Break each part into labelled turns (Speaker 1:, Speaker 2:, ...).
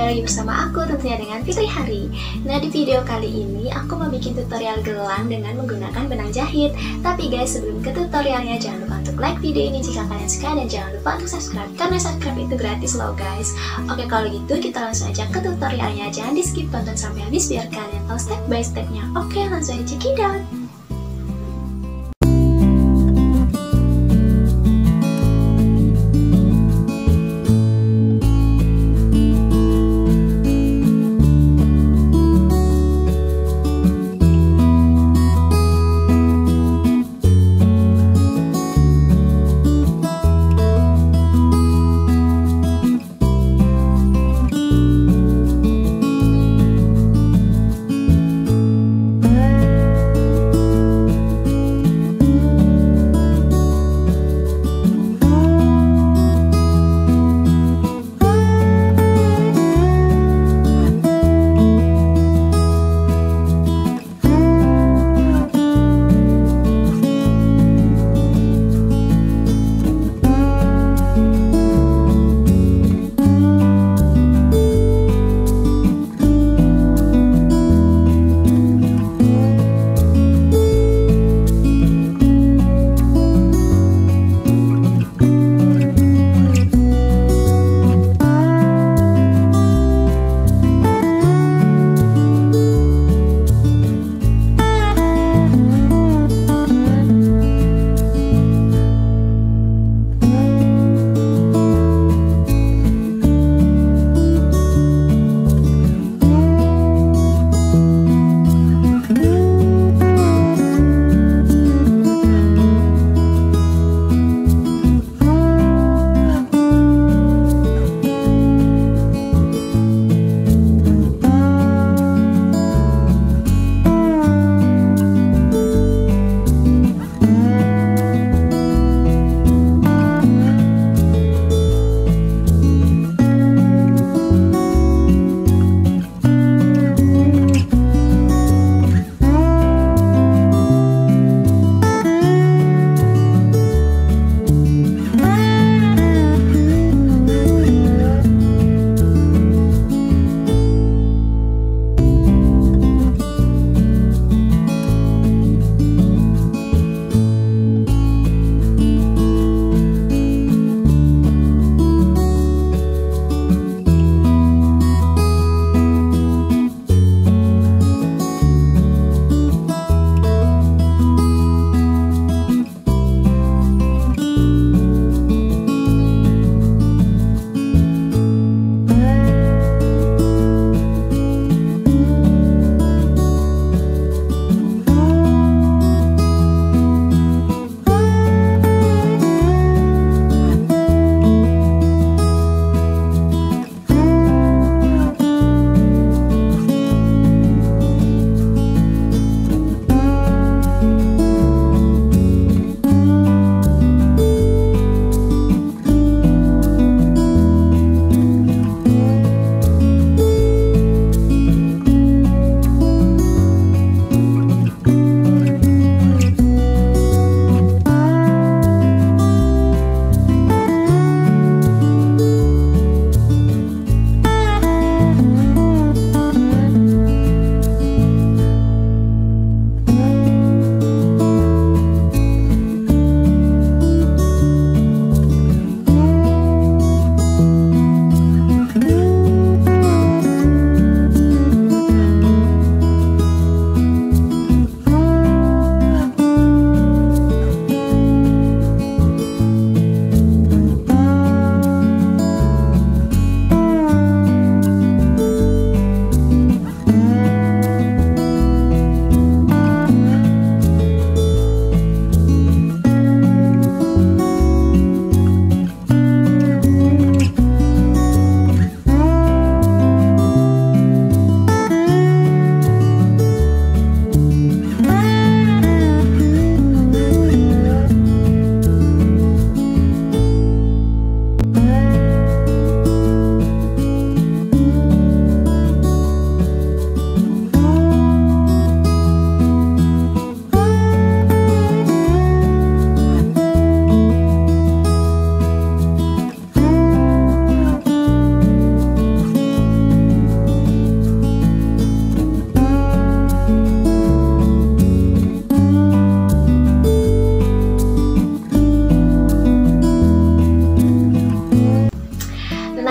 Speaker 1: lagi bersama aku tentunya dengan Fitri Hari. Nah, di video kali ini aku mau bikin tutorial gelang dengan menggunakan benang jahit. Tapi guys, sebelum ke tutorialnya jangan lupa untuk like video ini jika kalian suka, dan jangan lupa untuk subscribe karena subscribe itu gratis loh guys. Oke, kalau gitu kita langsung aja ke tutorialnya. Jangan di skip, tonton sampai habis biar kalian tahu step by stepnya. Oke, langsung aja check it out.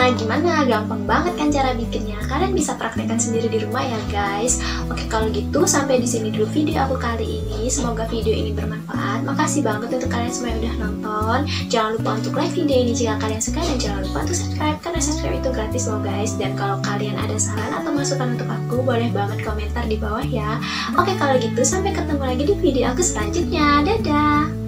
Speaker 1: Nah, gimana? Gampang banget kan cara bikinnya? Kalian bisa praktekkan sendiri di rumah ya guys. Oke, kalau gitu sampai di sini dulu video aku kali ini. Semoga video ini bermanfaat. Makasih banget untuk kalian semua yang udah nonton. Jangan lupa untuk like video ini jika kalian suka, dan jangan lupa untuk subscribe karena subscribe itu gratis loh guys. Dan kalau kalian ada saran atau masukan untuk aku, boleh banget komentar di bawah ya. Oke, kalau gitu sampai ketemu lagi di video aku selanjutnya. Dadah!